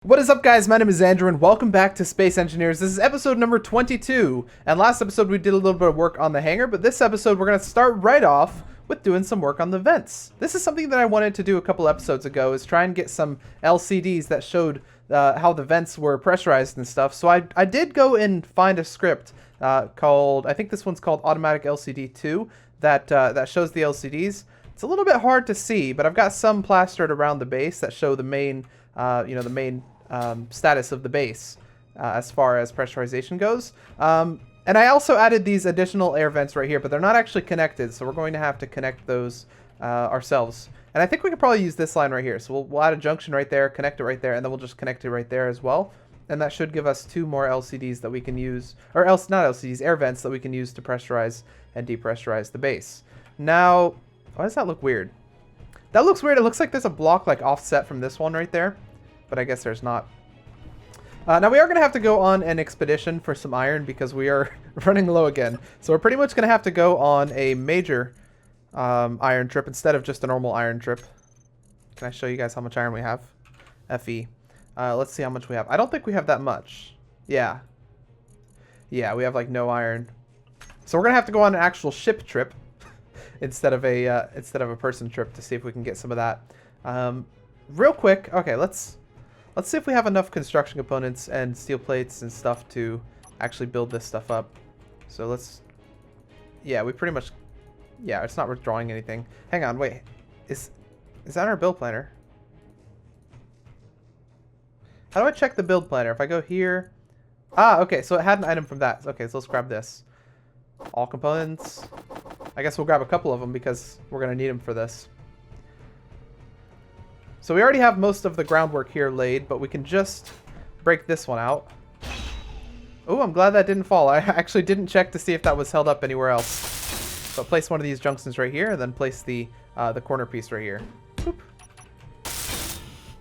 What is up, guys? My name is Andrew and welcome back to Space Engineers. This is episode number 22, and last episode we did a little bit of work on the hangar, but this episode we're going to start right off with doing some work on the vents. This is something that I wanted to do a couple episodes ago, is try and get some LCDs that showed how the vents were pressurized and stuff. So I did go and find a script called, I think this one's called Automatic LCD 2, that shows the LCDs. It's a little bit hard to see, but I've got some plastered around the base that show the main status of the base as far as pressurization goes. And I also added these additional air vents right here, but they're not actually connected, so we're going to have to connect those ourselves. And I think we could probably use this line right here. So we'll add a junction right there, connect it right there, and then we'll just connect it right there as well. And that should give us two more LCDs that we can use, or else not LCDs, air vents that we can use to pressurize and depressurize the base. Now, why does that look weird? That looks weird. It looks like there's a block like offset from this one right there, but I guess there's not. Now we are going to have to go on an expedition for some iron because we are running low again. So we're pretty much going to have to go on a major iron trip instead of just a normal iron trip. Can I show you guys how much iron we have? FE. Let's see how much we have. I don't think we have that much. Yeah, we have like no iron. So we're going to have to go on an actual ship trip instead of a person trip to see if we can get some of that. Real quick, okay, let's see if we have enough construction components and steel plates and stuff to actually build this stuff up. So let's, yeah, we pretty much, yeah, it's not worth drawing anything. Hang on, wait, is that our build planner? How do I check the build planner? If I go here, okay, so it had an item from that. Okay, so let's grab this. All components. I guess we'll grab a couple of them because we're gonna need them for this. So we already have most of the groundwork here laid, but we can just break this one out. Oh, I'm glad that didn't fall. I actually didn't check to see if that was held up anywhere else. So place one of these junctions right here, and then place the corner piece right here. Boop.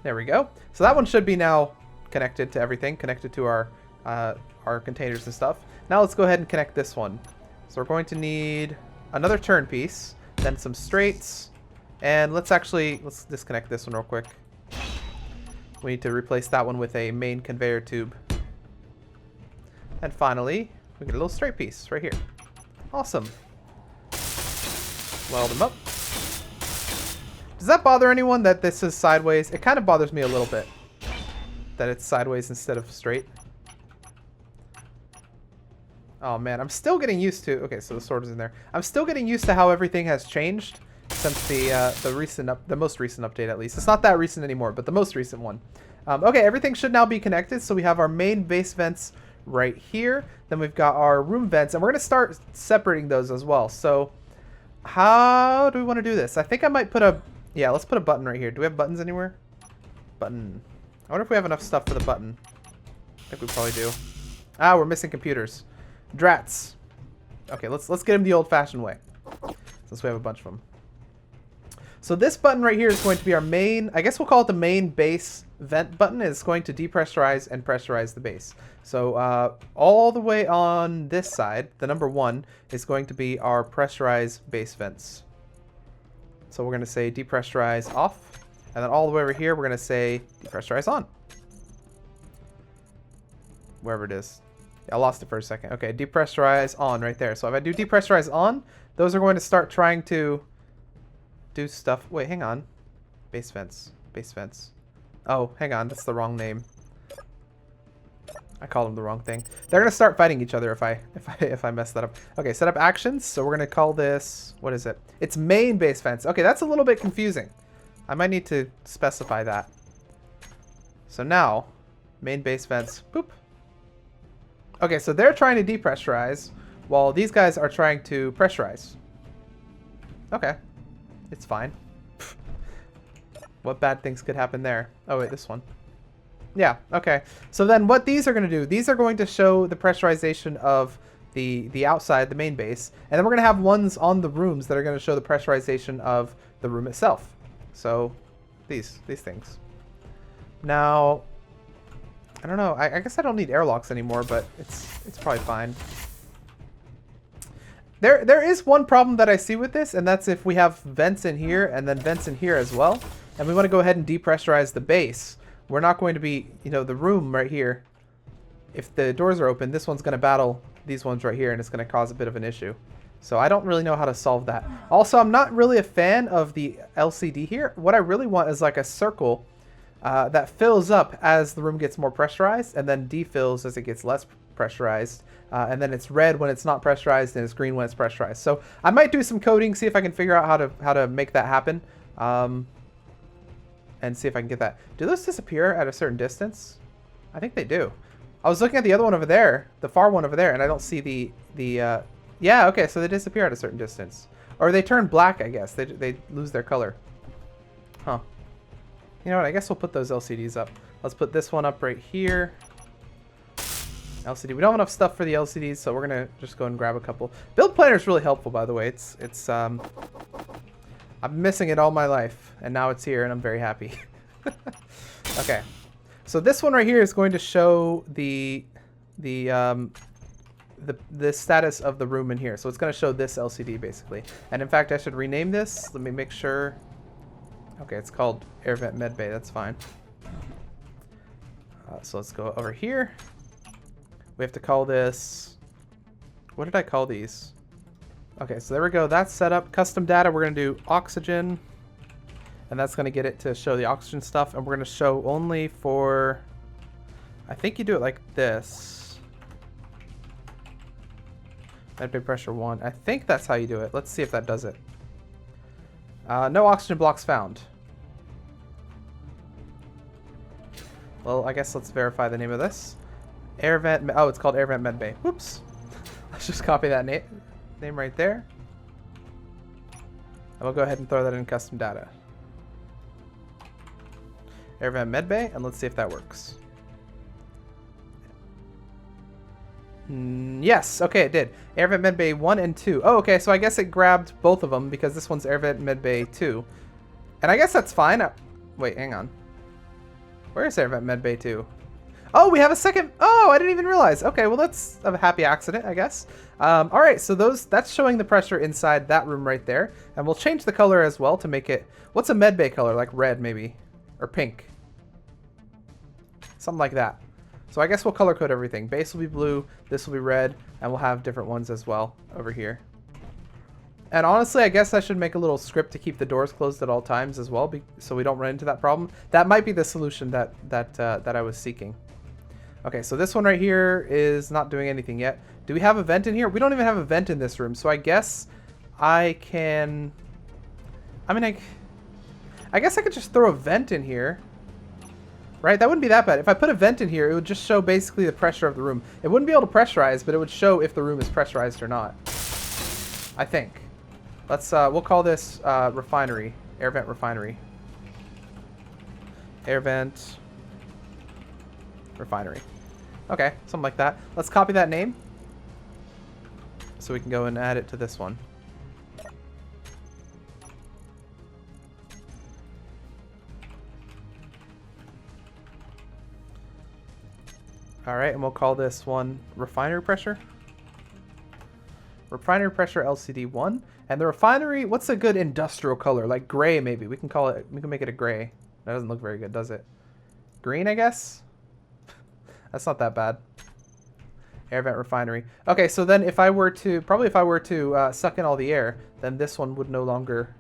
There we go. So that one should be now connected to everything, connected to our containers and stuff. Now let's go ahead and connect this one. So we're going to need another turn piece, then some straights, and let's disconnect this one real quick. We need to replace that one with a main conveyor tube. And finally, we get a little straight piece right here. Awesome. Weld them up. Does that bother anyone that this is sideways? It kind of bothers me a little bit that it's sideways instead of straight. Oh man, I'm still getting used to, okay, so the sword is in there. I'm still getting used to how everything has changed since the most recent update, at least. It's not that recent anymore, but the most recent one. Okay, everything should now be connected. So we have our main base vents right here. Then we've got our room vents, and we're going to start separating those as well. So how do we want to do this? I think I might put yeah, let's put a button right here. Do we have buttons anywhere? Button. I wonder if we have enough stuff for the button. I think we probably do. Ah, we're missing computers. Drats. Okay, let's get him the old-fashioned way, since we have a bunch of them. So this button right here is going to be our main, I guess we'll call it the main base vent button. It's going to depressurize and pressurize the base. So all the way on this side, the number 1 is going to be our pressurize base vents. So we're going to say depressurize off, and then all the way over here we're going to say depressurize on. Wherever it is. I lost it for a second. Okay, depressurize on right there. So if I do depressurize on, those are going to start trying to do stuff. Wait, hang on. Base vents. Base vents. Oh, hang on. That's the wrong name. I called them the wrong thing. They're going to start fighting each other if I mess that up. Okay, set up actions. So we're going to call this, what is it? It's main base vents. Okay, that's a little bit confusing. I might need to specify that. So now, main base vents. Boop. Okay, so they're trying to depressurize while these guys are trying to pressurize. Okay, it's fine. What bad things could happen there? Oh wait, this one. Yeah, okay. So then what these are going to do, these are going to show the pressurization of the outside, the main base. And then we're going to have ones on the rooms that are going to show the pressurization of the room itself. So these things. Now, I don't know. I guess I don't need airlocks anymore, but it's probably fine. There is one problem that I see with this, and that's if we have vents in here and then vents in here as well, and we want to go ahead and depressurize the base. we're not going to be, you know, the room right here. If the doors are open, this one's going to battle these ones right here, and it's going to cause a bit of an issue. So I don't really know how to solve that. Also, I'm not really a fan of the LCD here. What I really want is like a circle that fills up as the room gets more pressurized, and then defills as it gets less pressurized. And then it's red when it's not pressurized, and it's green when it's pressurized. So I might do some coding, see if I can figure out how to make that happen, and see if I can get that. Do those disappear at a certain distance? I think they do. I was looking at the other one over there, the far one over there, and I don't see the yeah, okay, so they disappear at a certain distance. Or they turn black, I guess. They lose their color. Huh. You know what, I guess we'll put those LCDs up. Let's put this one up right here. LCD. We don't have enough stuff for the LCDs, so we're going to just go and grab a couple. Build Planner is really helpful, by the way. I've been missing it all my life, and now it's here, and I'm very happy. Okay. So this one right here is going to show the status of the room in here. So it's going to show this LCD basically. And in fact, I should rename this. Let me make sure. Okay, it's called Air Vent Med Bay. That's fine. So let's go over here. We have to call this. What did I call these? Okay, so there we go. That's set up. Custom data. We're going to do oxygen. And that's going to get it to show the oxygen stuff. And we're going to show only for. I think you do it like this. Med bay pressure 1. I think that's how you do it. Let's see if that does it. No oxygen blocks found. Well, I guess let's verify the name of this. Air vent. Oh, it's called Air Vent Med Bay. Whoops. Let's just copy that name right there. And we'll go ahead and throw that in custom data. Air Vent Med Bay, and let's see if that works. Yes, okay, it did. Air Vent Med Bay 1 and 2. Oh, okay, so I guess it grabbed both of them because this one's Air Vent Med Bay 2. And I guess that's fine. Wait, hang on. Where is Air Vent Med Bay 2? Oh, we have a second. Oh, I didn't even realize. Okay, well, that's a happy accident, I guess. All right, so that's showing the pressure inside that room right there. And we'll change the color as well to make it... What's a Med Bay color? Like red, maybe? Or pink? Something like that. So I guess we'll color code everything. Base will be blue, this will be red, and we'll have different ones as well over here. And honestly, I guess I should make a little script to keep the doors closed at all times as well, so we don't run into that problem. That might be the solution that I was seeking. Okay, so this one right here is not doing anything yet. Do we have a vent in here? We don't even have a vent in this room, so I guess I can... I guess I could just throw a vent in here. Right? That wouldn't be that bad. If I put a vent in here, it would just show basically the pressure of the room. It wouldn't be able to pressurize, but it would show if the room is pressurized or not. I think. Let's, we'll call this refinery. Air vent refinery. Air vent refinery. Okay, something like that. Let's copy that name so we can go and add it to this one. Alright, and we'll call this one refinery pressure. Refinery pressure LCD 1. And the refinery, what's a good industrial color? Like gray, maybe. We can call it, we can make it a gray. That doesn't look very good, does it? Green, I guess? That's not that bad. Air vent refinery. Okay, so then if I were to, suck in all the air, then this one would no longer,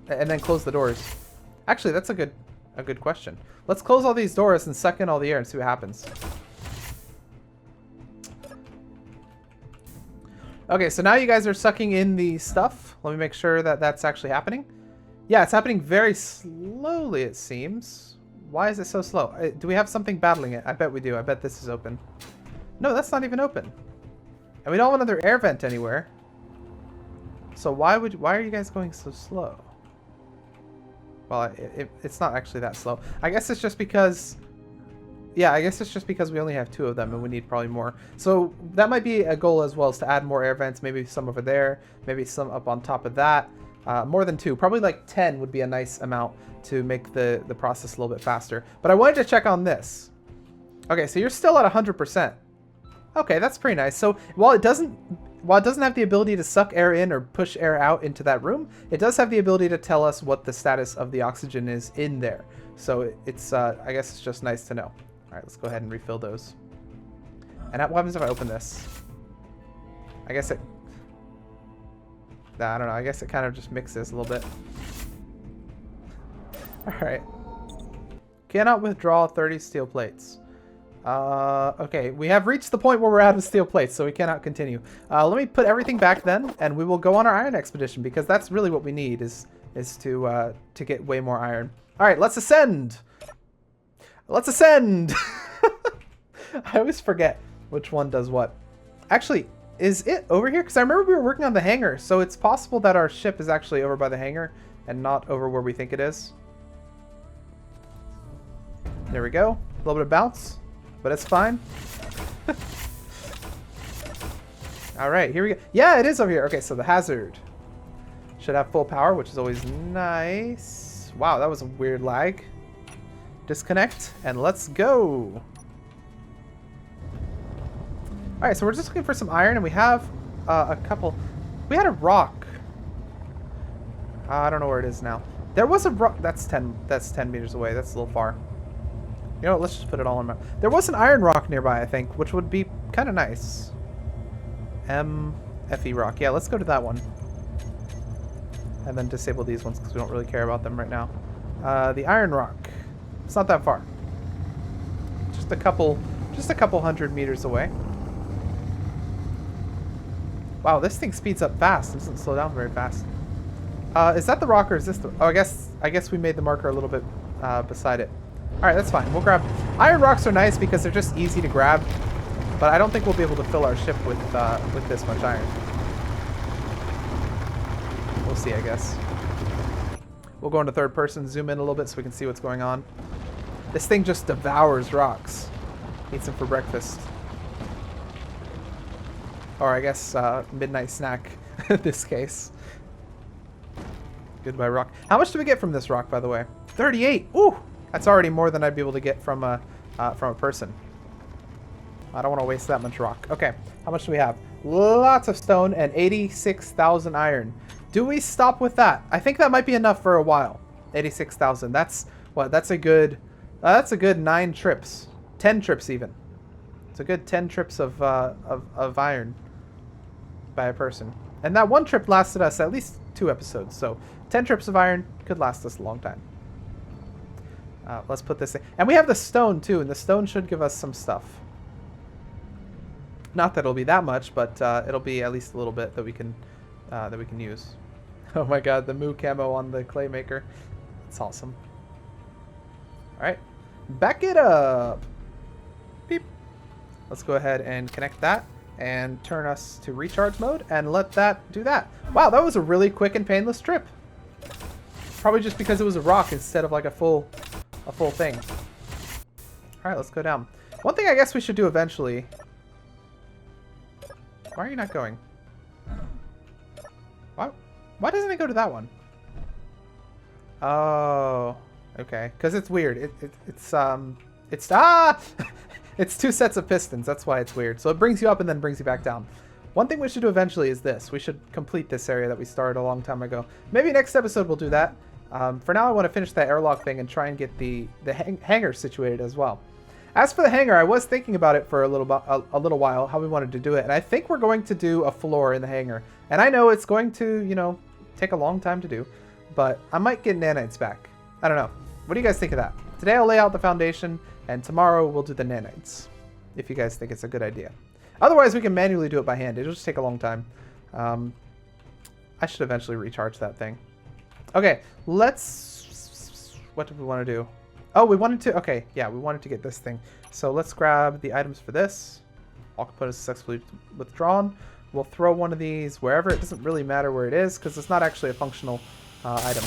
and then close the doors. Actually, that's a good question. Let's close all these doors and suck in all the air and see what happens. Okay, so now you guys are sucking in the stuff. Let me make sure that that's actually happening. Yeah, it's happening very slowly, it seems. Why is it so slow? Do we have something battling it? I bet we do. I bet this is open. No, that's not even open. And we don't have another air vent anywhere. So why are you guys going so slow? Well, it's not actually that slow. I guess it's just because... Yeah, I guess it's just because we only have 2 of them and we need probably more. So that might be a goal as well, is to add more air vents. Maybe some over there, maybe some up on top of that. More than 2, probably like 10 would be a nice amount to make the process a little bit faster. But I wanted to check on this. Okay, so you're still at 100%. Okay, that's pretty nice. So while it doesn't have the ability to suck air in or push air out into that room, it does have the ability to tell us what the status of the oxygen is in there. So it's I guess it's just nice to know. All right, let's go ahead and refill those. And what happens if I open this? I guess it... Nah, I don't know. I guess it kind of just mixes a little bit. Alright. Cannot withdraw 30 steel plates. Okay, we have reached the point where we're out of steel plates, so we cannot continue. Let me put everything back then, and we will go on our iron expedition, because that's really what we need, is to get way more iron. Alright, let's ascend! Let's ascend! I always forget which one does what. Actually, is it over here? Because I remember we were working on the hangar, so it's possible that our ship is actually over by the hangar and not over where we think it is. There we go. A little bit of bounce, but it's fine. Alright, here we go. Yeah, it is over here. Okay, so the hazard should have full power, which is always nice. Wow, that was a weird lag. Disconnect, and let's go. Alright, so we're just looking for some iron, and we have a couple... We had a rock. I don't know where it is now. There was a rock... That's 10 meters away. That's a little far. You know what? Let's just put it all in my... There was an iron rock nearby, I think, which would be kind of nice. FE rock. Yeah, let's go to that one. And then disable these ones, because we don't really care about them right now. The iron rock. It's not that far. Just a couple 100 meters away. Wow, this thing speeds up fast. It doesn't slow down very fast. Is that the rock, or is this the... Oh, I guess we made the marker a little bit beside it. Alright, that's fine. We'll grab... Iron rocks are nice because they're just easy to grab. But I don't think we'll be able to fill our ship with this much iron. We'll see, I guess. We'll go into third person, zoom in a little bit so we can see what's going on. This thing just devours rocks. Eats them for breakfast. Or I guess midnight snack in this case. Goodbye rock. How much do we get from this rock, by the way? 38! Ooh! That's already more than I'd be able to get from a person. I don't want to waste that much rock. Okay, how much do we have? Lots of stone and 86,000 iron. Do we stop with that? I think that might be enough for a while. 86,000. That's what? That's a good 9 trips. 10 trips even. It's a good 10 trips of iron by a person. And that one trip lasted us at least 2 episodes. So 10 trips of iron could last us a long time. Let's put this in. And we have the stone too, and the stone should give us some stuff. Not that it'll be that much, but it'll be at least a little bit that we can use. Oh my god, the moo camo on the clay maker. It's awesome. Alright. Back it up. Beep. Let's go ahead and connect that and turn us to recharge mode and let that do that. Wow, that was a really quick and painless trip. Probably just because it was a rock instead of like a full thing. Alright, let's go down. One thing I guess we should do eventually... Why are you not going? Why doesn't it go to that one? Oh, okay. Because it's weird. It's it's 2 sets of pistons. That's why it's weird. So it brings you up and then brings you back down. One thing we should do eventually is this. We should complete this area that we started a long time ago. Maybe next episode we'll do that. For now, I want to finish that airlock thing and try and get the hangar situated as well. As for the hangar, I was thinking about it for a little while, how we wanted to do it, and I think we're going to do a floor in the hangar. And I know it's going to, you know, take a long time to do, but I might get nanites back. I don't know. What do you guys think of that? Today I'll lay out the foundation, and tomorrow we'll do the nanites, if you guys think it's a good idea. Otherwise, we can manually do it by hand. It'll just take a long time. I should eventually recharge that thing. Okay, let's... What did we want to do? Oh, we wanted to... Okay, yeah, we wanted to get this thing. So let's grab the items for this. All components successfully withdrawn. We'll throw one of these wherever. It doesn't really matter where it is, because it's not actually a functional item.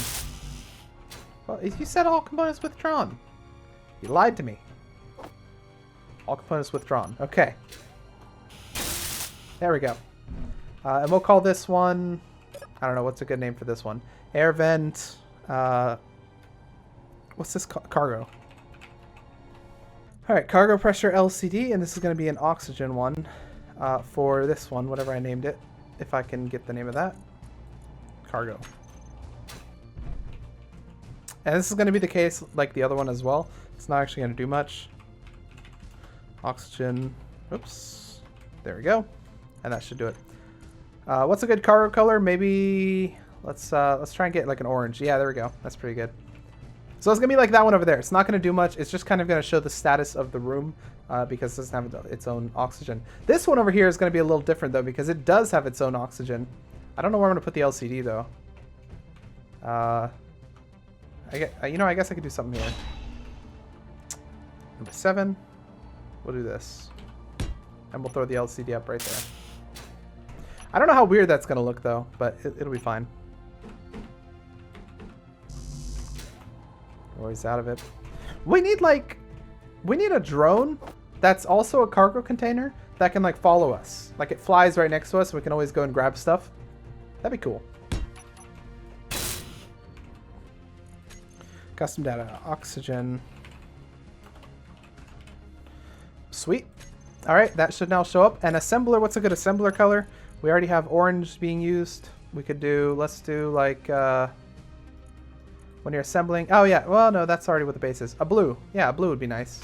Well, you said all components withdrawn. You lied to me. All components withdrawn. Okay. There we go. And we'll call this one... I don't know, what's a good name for this one? Air vent... What's this? Cargo. Alright, cargo pressure LCD, and this is going to be an oxygen one for this one, whatever I named it, if I can get the name of that. Cargo. And this is going to be the case like the other one as well. It's not actually going to do much. Oxygen. Oops. There we go. And that should do it. What's a good cargo color? Maybe let's try and get like an orange. Yeah, there we go. That's pretty good. So it's going to be like that one over there. It's not going to do much. It's just kind of going to show the status of the room because it doesn't have its own oxygen. This one over here is going to be a little different though because it does have its own oxygen. I don't know where I'm going to put the LCD though. I guess I could do something here. Number 7. We'll do this. And we'll throw the LCD up right there. I don't know how weird that's going to look though, but it'll be fine. Always out of it. We need a drone that's also a cargo container that can like follow us. Like it flies right next to us, so we can always go and grab stuff. That'd be cool. Custom data, oxygen. Sweet. All right, that should now show up. And assembler, what's a good assembler color? We already have orange being used. We could do, let's do like, when you're assembling. Oh yeah, well no, that's already what the base is. A blue. Yeah, a blue would be nice.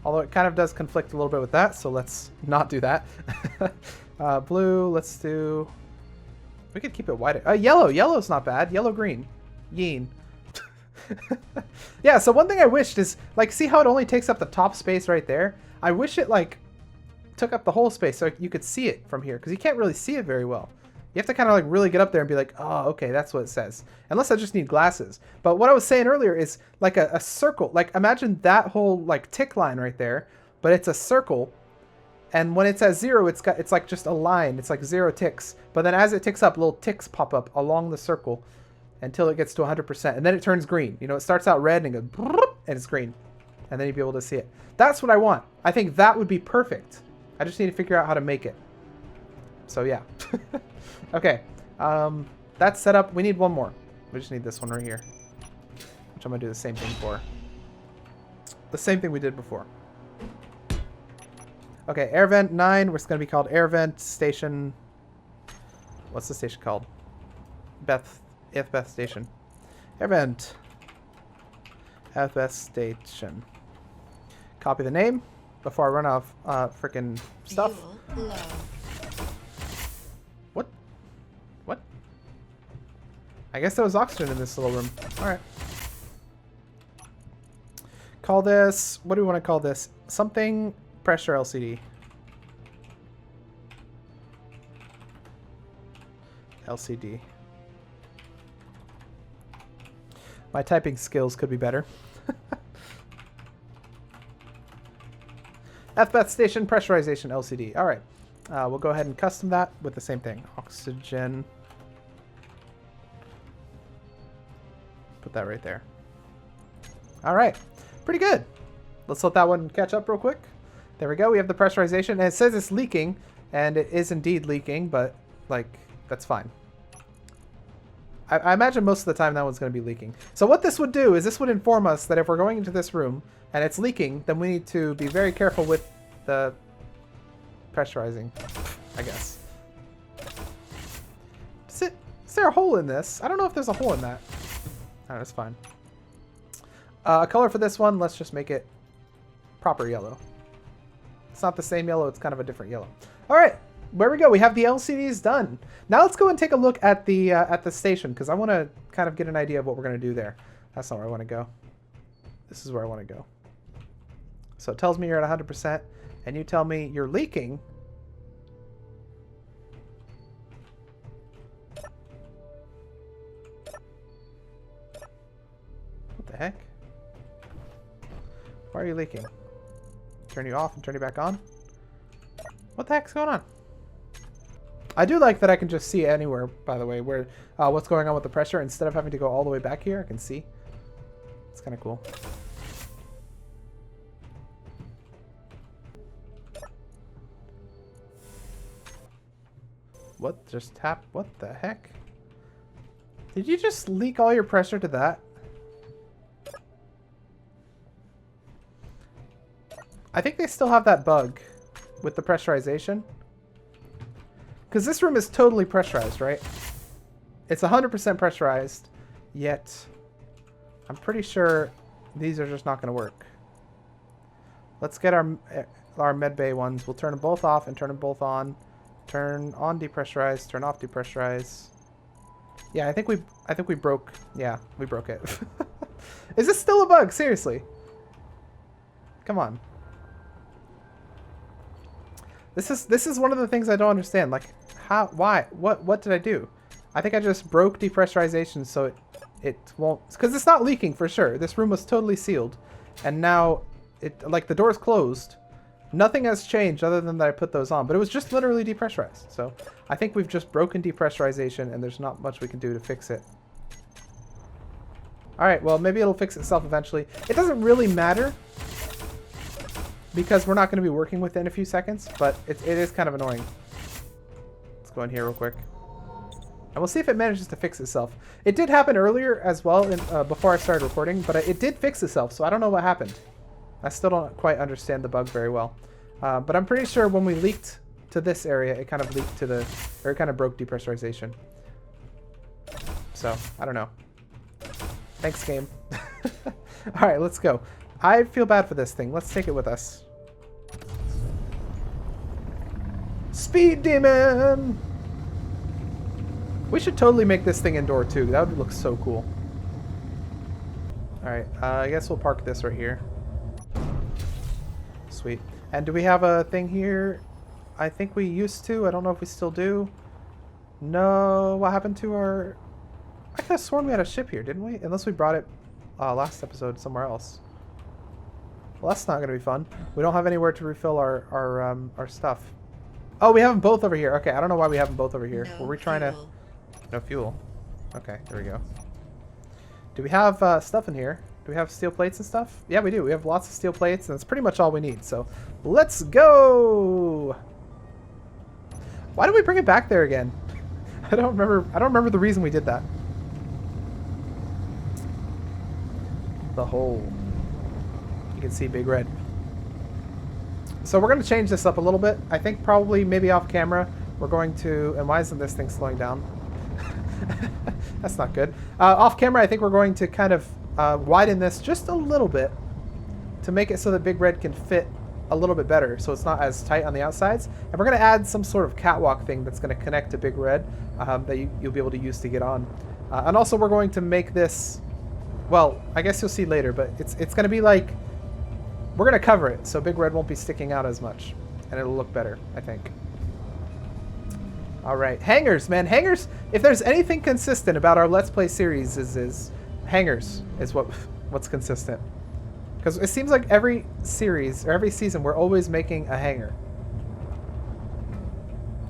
Although it kind of does conflict a little bit with that, so let's not do that. Blue, let's do, we could keep it white. Yellow. Yellow's not bad. Yellow, green. Yeen. Yeah, so one thing I wished is, like, see how it only takes up the top space right there? I wish it, like, took up the whole space so you could see it from here, because you can't really see it very well. You have to kind of, like, really get up there and be like, oh, okay, that's what it says. Unless I just need glasses. But what I was saying earlier is, like, a circle. Like, imagine that whole, like, tick line right there, but it's a circle. And when it's at 0, it's like just a line. It's like 0 ticks. But then as it ticks up, little ticks pop up along the circle until it gets to 100%. And then it turns green. You know, it starts out red and it goes, and it's green. And then you'll be able to see it. That's what I want. I think that would be perfect. I just need to figure out how to make it. So, yeah. Okay. That's set up. We need one more. We just need this one right here. Which I'm going to do the same thing for. The same thing we did before. Okay, air vent 9. It's going to be called air vent station. What's the station called? Beth station. Air vent. Beth station. Copy the name before I run off freaking stuff. What? What? I guess there was oxygen in this little room. Alright. Call this, what do we want to call this? Something pressure LCD. LCD. My typing skills could be better. FBET station pressurization LCD. All right. We'll go ahead and custom that with the same thing. Oxygen. Put that right there. All right. Pretty good. Let's let that one catch up real quick. There we go. We have the pressurization. And it says it's leaking. And it is indeed leaking. But, like, that's fine. I imagine most of the time that one's going to be leaking. So what this would do is this would inform us that if we're going into this room and it's leaking, then we need to be very careful with the pressurizing, I guess. Is there a hole in this? I don't know if there's a hole in that. Oh, that's fine. A color for this one, let's just make it proper yellow. It's not the same yellow, it's kind of a different yellow. All right. There we go. We have the LCDs done. Now let's go and take a look at the station because I want to kind of get an idea of what we're going to do there. That's not where I want to go. This is where I want to go. So it tells me you're at 100%, and you tell me you're leaking. What the heck? Why are you leaking? Turn you off and turn you back on? What the heck's going on? I do like that I can just see anywhere, by the way, where what's going on with the pressure. Instead of having to go all the way back here, I can see. It's kind of cool. What just happened? What the heck? Did you just leak all your pressure to that? I think they still have that bug with the pressurization. Because this room is totally pressurized, right? It's 100% pressurized, yet I'm pretty sure these are just not going to work. Let's get our med bay ones. We'll turn them both off and turn them both on. Turn on depressurize, turn off depressurize. Yeah, I think we broke. Yeah, we broke it. Is this still a bug? Seriously. Come on. This is one of the things I don't understand. Like, how? Why? What did I do? I think I just broke depressurization so it won't, because it's not leaking for sure. This room was totally sealed, and now like the door's closed. Nothing has changed other than that I put those on, but it was just literally depressurized. So I think we've just broken depressurization, and there's not much we can do to fix it. All right, well, maybe it'll fix itself eventually. It doesn't really matter because we're not going to be working with it in a few seconds, but it is kind of annoying. Let's go in here real quick. And we'll see if it manages to fix itself. It did happen earlier as well before I started recording, but it did fix itself, so I don't know what happened. I still don't quite understand the bug very well. But I'm pretty sure when we leaked to this area, it kind of leaked to the, or it kind of broke depressurization. So, I don't know. Thanks, game. Alright, let's go. I feel bad for this thing. Let's take it with us. Speed Demon! We should totally make this thing indoor too. That would look so cool. Alright, I guess we'll park this right here. Sweet. And do we have a thing here? I think we used to. I don't know if we still do. No. What happened to our... I could have sworn we had a ship here, didn't we? Unless we brought it last episode somewhere else. Well, that's not going to be fun. We don't have anywhere to refill our stuff. Oh, we have them both over here. Okay, I don't know why we have them both over here. Were we trying to... No fuel. Okay, there we go. Do we have stuff in here? Do we have steel plates and stuff? Yeah, we do. We have lots of steel plates, and that's pretty much all we need. So, let's go! Why did we bring it back there again? I don't remember the reason we did that. The hole. You can see Big Red. So we're going to change this up a little bit. I think probably maybe off camera we're going to... And why isn't this thing slowing down? That's not good. Off camera I think we're going to kind of widen this just a little bit to make it so that Big Red can fit a little bit better, so it's not as tight on the outsides. And we're going to add some sort of catwalk thing that's going to connect to Big Red that you'll be able to use to get on. And also we're going to make this... Well, I guess you'll see later, but it's going to be like... We're going to cover it, so Big Red won't be sticking out as much. And it'll look better, I think. Alright, hangars, man. Hangars, if there's anything consistent about our Let's Play series is hangars is what's consistent. Because it seems like every series, or every season, we're always making a hangar.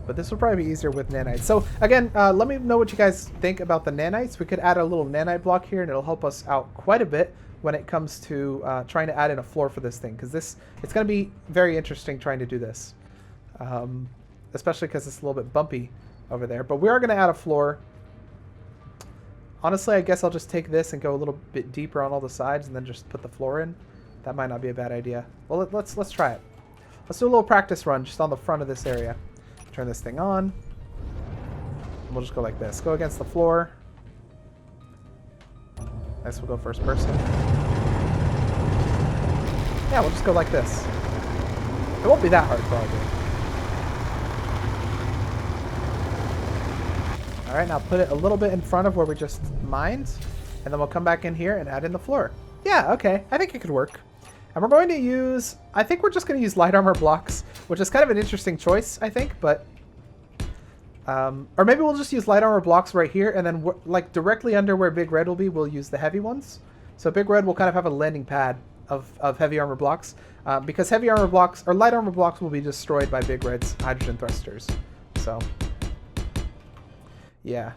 But this will probably be easier with nanites. So, again, let me know what you guys think about the nanites. We could add a little nanite block here, and it'll help us out quite a bit when it comes to trying to add in a floor for this thing. Because it's going to be very interesting trying to do this. Especially because it's a little bit bumpy over there. But we are going to add a floor. Honestly, I guess I'll just take this and go a little bit deeper on all the sides and then just put the floor in. That might not be a bad idea. Well, let's try it. Let's do a little practice run just on the front of this area. Turn this thing on. And we'll just go like this. Go against the floor. Next we'll go first person. Yeah, we'll just go like this. It won't be that hard, probably. Alright, now put it a little bit in front of where we just mined. And then we'll come back in here and add in the floor. Yeah, okay. I think it could work. And we're going to use... I think we're just going to use light armor blocks, which is kind of an interesting choice, I think, but... or maybe we'll just use light armor blocks right here, and then like directly under where Big Red will be, we'll use the heavy ones. So Big Red will kind of have a landing pad of heavy armor blocks, because heavy armor blocks, or light armor blocks, will be destroyed by Big Red's hydrogen thrusters. So... yeah.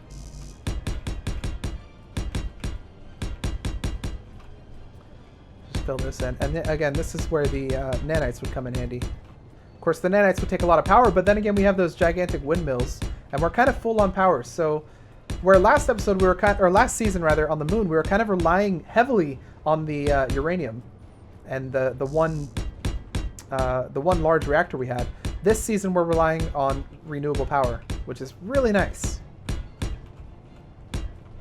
Just fill this in. And again, this is where the nanites would come in handy. Of course, the nanites would take a lot of power, but then again, we have those gigantic windmills, and we're kind of full on power. So, where last episode we were or last season rather, on the moon, we were kind of relying heavily on the uranium and the one large reactor we had. This season, we're relying on renewable power, which is really nice.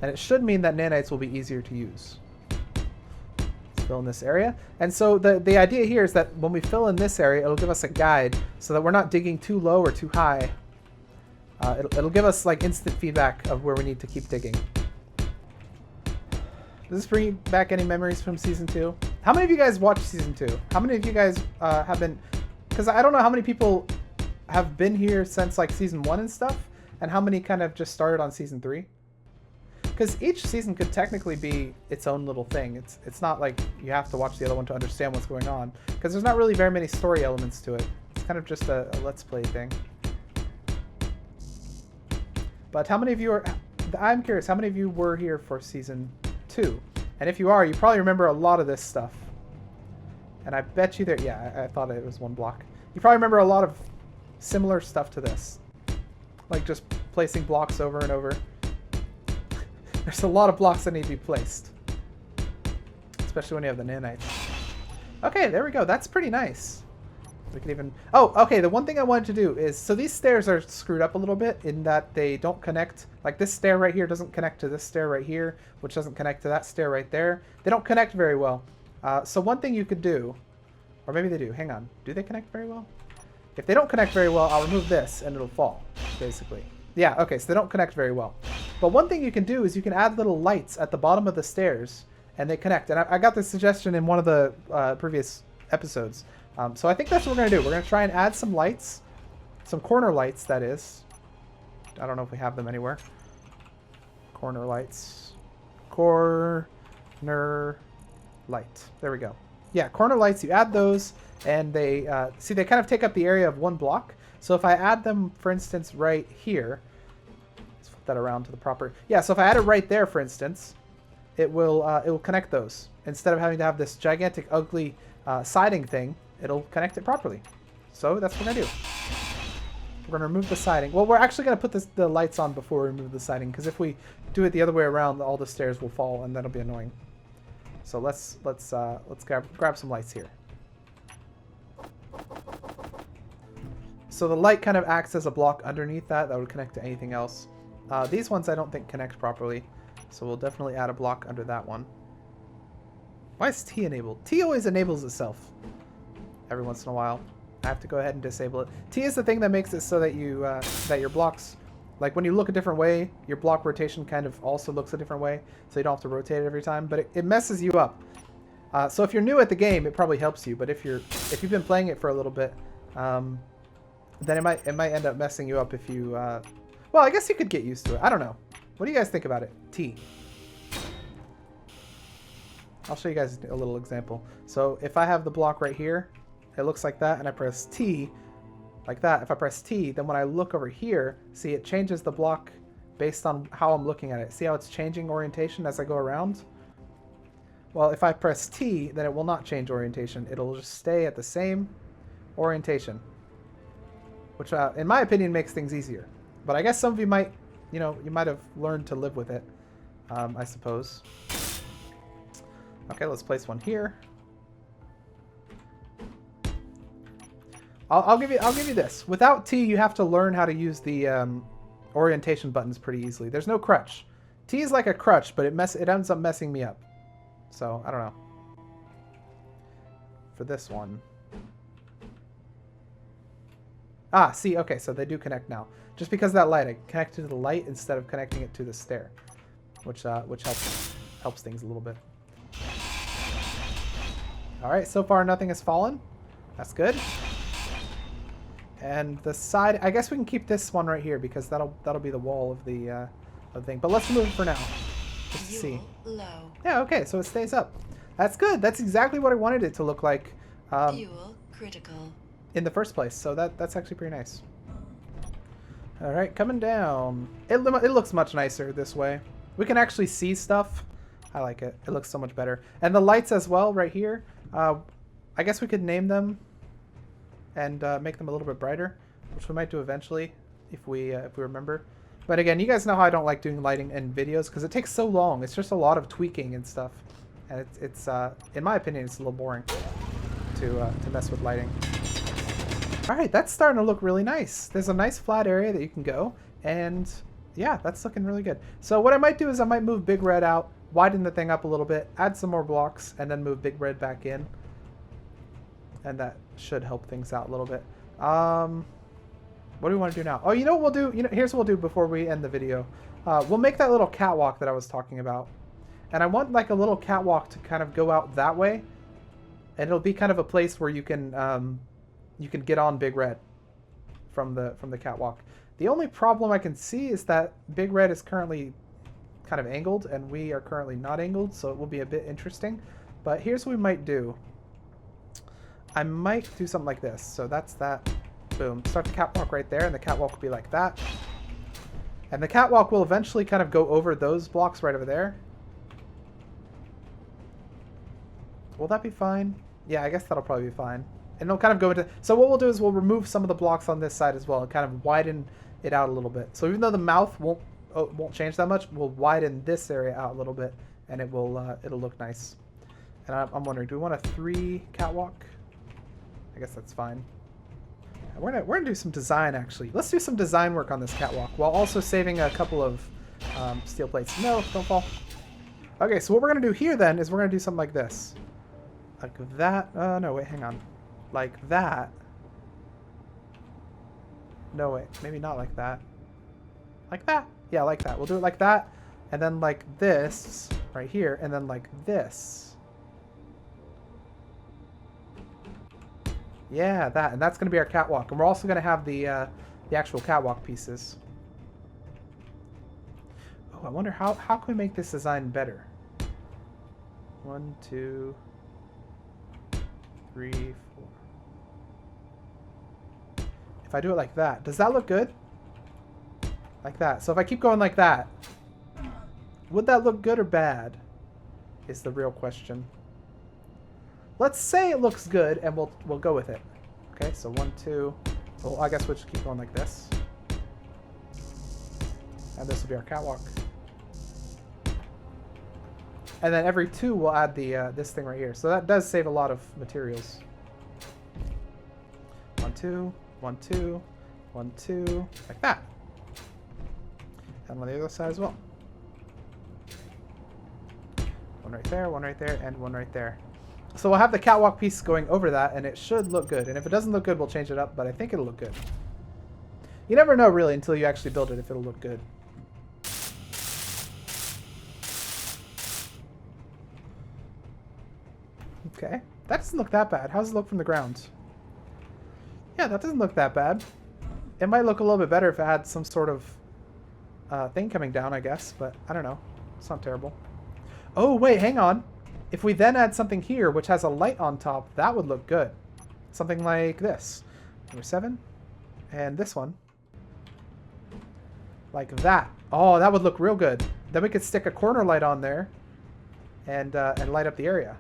And it should mean that nanites will be easier to use. fill in this area. And so the idea here is that when we fill in this area, it'll give us a guide so that we're not digging too low or too high. It'll give us like instant feedback of where we need to keep digging. Does this bring back any memories from Season 2? How many of you guys watched Season 2? How many of you guys have been... Because I don't know how many people have been here since like Season 1 and stuff, and how many kind of just started on Season 3. Because each season could technically be its own little thing. It's not like you have to watch the other one to understand what's going on. Because there's not really very many story elements to it. It's kind of just a Let's Play thing. But how many of you are... I'm curious, how many of you were here for Season 2? And if you are, you probably remember a lot of this stuff. And I bet you that... Yeah, I thought it was one block. You probably remember a lot of similar stuff to this. Like just placing blocks over and over. There's a lot of blocks that need to be placed. Especially when you have the nanites. Okay, there we go. That's pretty nice. We can even... Oh, okay, the one thing I wanted to do is... So these stairs are screwed up a little bit in that they don't connect. Like this stair right here doesn't connect to this stair right here, which doesn't connect to that stair right there. They don't connect very well. So one thing you could do... Or maybe they do. Hang on. Do they connect very well? If they don't connect very well, I'll remove this and it'll fall, basically. Yeah, okay, so they don't connect very well. But one thing you can do is you can add little lights at the bottom of the stairs, and they connect. And I got this suggestion in one of the previous episodes. So I think that's what we're going to do. We're going to try and add some lights. Some corner lights, that is. I don't know if we have them anywhere. Corner lights. Corner light. There we go. Yeah, corner lights, you add those, and they, see, they kind of take up the area of one block. So if I add them, for instance, right here, let's flip that around to the proper, yeah, so if I add it right there, for instance, it will connect those. Instead of having to have this gigantic, ugly siding thing, it'll connect it properly. So that's what we're going to do. We're going to remove the siding. Well, we're actually going to put the lights on before we remove the siding, because if we do it the other way around, all the stairs will fall, and that'll be annoying. So let's grab some lights here. So the light kind of acts as a block underneath that would connect to anything else. These ones I don't think connect properly, so we'll definitely add a block under that one. Why is T enabled? T always enables itself every once in a while. I have to go ahead and disable it. T is the thing that makes it so that you that your blocks, like when you look a different way, your block rotation kind of also looks a different way, so you don't have to rotate it every time, but it messes you up. So if you're new at the game, it probably helps you, but if you've been playing it for a little bit, then it might end up messing you up if you... well, I guess you could get used to it. I don't know. What do you guys think about it? T. I'll show you guys a little example. So if I have the block right here, it looks like that, and I press T, like that. If I press T, then when I look over here, see, it changes the block based on how I'm looking at it. See how it's changing orientation as I go around? Well, if I press T, then it will not change orientation. It'll just stay at the same orientation. Which, in my opinion, makes things easier. But I guess some of you might, you know, you might have learned to live with it, I suppose. Okay, let's place one here. I'll give you this. Without T, you have to learn how to use the orientation buttons pretty easily. There's no crutch. T is like a crutch, but it ends up messing me up. So I don't know. For this one. Ah, see, okay, so they do connect now. Just because of that light, I connected to the light instead of connecting it to the stair, which helps things a little bit. All right, so far nothing has fallen. That's good. And the side, I guess we can keep this one right here because that'll be the wall of the thing. But let's move it for now, just to see. Low. Yeah, okay, so it stays up. That's good. That's exactly what I wanted it to look like. Fuel critical. In the first place, so that's actually pretty nice. All right, coming down. It looks much nicer this way. We can actually see stuff. I like it. It looks so much better. And the lights as well, right here. I guess we could name them and make them a little bit brighter, which we might do eventually if we remember. But again, you guys know how I don't like doing lighting in videos because it takes so long. It's just a lot of tweaking and stuff, and it's in my opinion, it's a little boring to mess with lighting. All right, that's starting to look really nice. There's a nice flat area that you can go, and yeah, that's looking really good. So what I might do is I might move Big Red out widen the thing up a little bit, add some more blocks, and then move Big Red back in. And that should help things out a little bit. What do we want to do now? Oh, you know what we'll do? You know, here's what we'll do before we end the video. We'll make that little catwalk that I was talking about. And I want like a little catwalk to kind of go out that way. And it'll be kind of a place where you can get on Big Red from the catwalk. The only problem I can see is that Big Red is currently kind of angled, and we are currently not angled, so it will be a bit interesting. But here's what we might do. I might do something like this. So that's that. Boom. Start the catwalk right there, and the catwalk will be like that. And the catwalk will eventually kind of go over those blocks right over there. Will that be fine? Yeah, I guess that'll probably be fine. And it'll kind of go into... So what we'll do is we'll remove some of the blocks on this side as well and kind of widen it out a little bit. So even though the mouth won't change that much, we'll widen this area out a little bit, and it will it'll look nice. And I'm wondering, do we want a 3 catwalk? I guess that's fine. We're gonna do some design, actually. Let's do some design work on this catwalk while also saving a couple of steel plates. No, don't fall. Okay, so what we're gonna do here then is we're gonna do something like this. Like that. No, wait, hang on. Like that. No, wait, maybe not like that. Like that. Yeah, like that. We'll do it like that. And then like this right here. And then like this. Yeah, that. And that's going to be our catwalk. And we're also going to have the actual catwalk pieces. Oh, I wonder how can we make this design better? 1, 2, 3, 4. If I do it like that, does that look good? Like that. So if I keep going like that, would that look good or bad? Is the real question. Let's say it looks good, and we'll go with it. Okay, so 1, 2. Well, I guess we'll just keep going like this. And this will be our catwalk. And then every 2 we'll add the this thing right here. So that does save a lot of materials. 1, 2, 1, 2, 1, 2, like that. And on the other side as well. 1 right there, and 1 right there. So we'll have the catwalk piece going over that, and it should look good. And if it doesn't look good, we'll change it up, but I think it'll look good. You never know, really, until you actually build it, if it'll look good. Okay. That doesn't look that bad. How does it look from the ground? Yeah, that doesn't look that bad. It might look a little bit better if it had some sort of thing coming down, I guess, but I don't know. It's not terrible. Oh, wait, hang on. If we then add something here, which has a light on top, that would look good. Something like this. Number 7. And this one. Like that. Oh, that would look real good. Then we could stick a corner light on there and light up the area.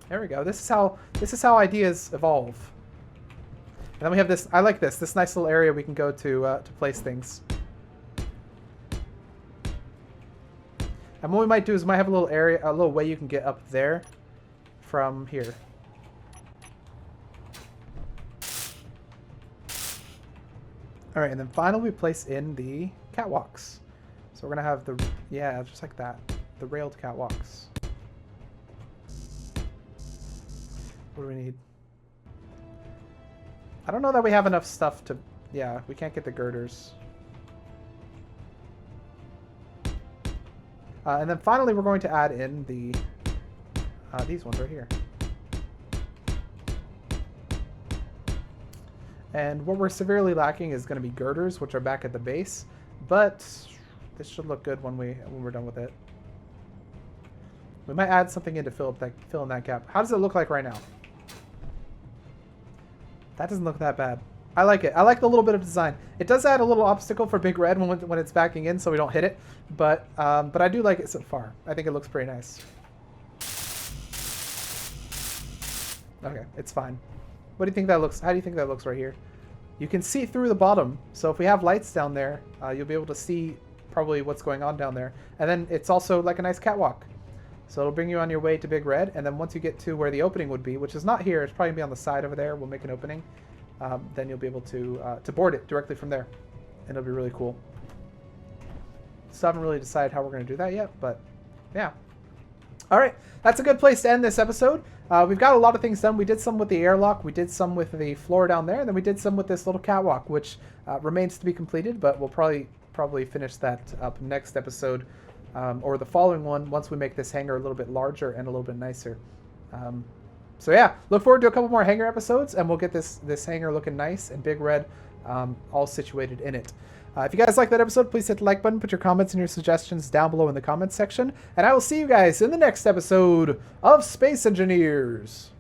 There we go. This is how ideas evolve. And then we have this. I like this nice little area we can go to place things. And what we might do is we might have a little area, a little way you can get up there from here. All right, and then finally we place in the catwalks. So we're gonna have the, yeah, just like that, the railed catwalks. What do we need? I don't know that we have enough stuff to, yeah, we can't get the girders. And then finally, we're going to add in the these ones right here. And what we're severely lacking is going to be girders, which are back at the base. But this should look good when we're done with it. We might add something in to fill in that gap. How does it look like right now? That doesn't look that bad. I like it. I like the little bit of design. It does add a little obstacle for Big Red when it's backing in, so we don't hit it. But I do like it so far. I think it looks pretty nice. Okay, it's fine. What do you think that looks? How do you think that looks right here? You can see through the bottom. So if we have lights down there, you'll be able to see probably what's going on down there. And then it's also like a nice catwalk. So it'll bring you on your way to Big Red. And then once you get to where the opening would be, which is not here, it's probably gonna be on the side over there. We'll make an opening. Then you'll be able to board it directly from there. And it'll be really cool. Still haven't really decided how we're going to do that yet, but yeah. All right, that's a good place to end this episode. We've got a lot of things done. We did some with the airlock, we did some with the floor down there, and then we did some with this little catwalk, which remains to be completed, but we'll probably finish that up next episode, or the following one, once we make this hangar a little bit larger and a little bit nicer. So yeah, look forward to a couple more hangar episodes, and we'll get this hangar looking nice and big red, all situated in it. If you guys like that episode, please hit the like button, put your comments and your suggestions down below in the comments section, and I will see you guys in the next episode of Space Engineers.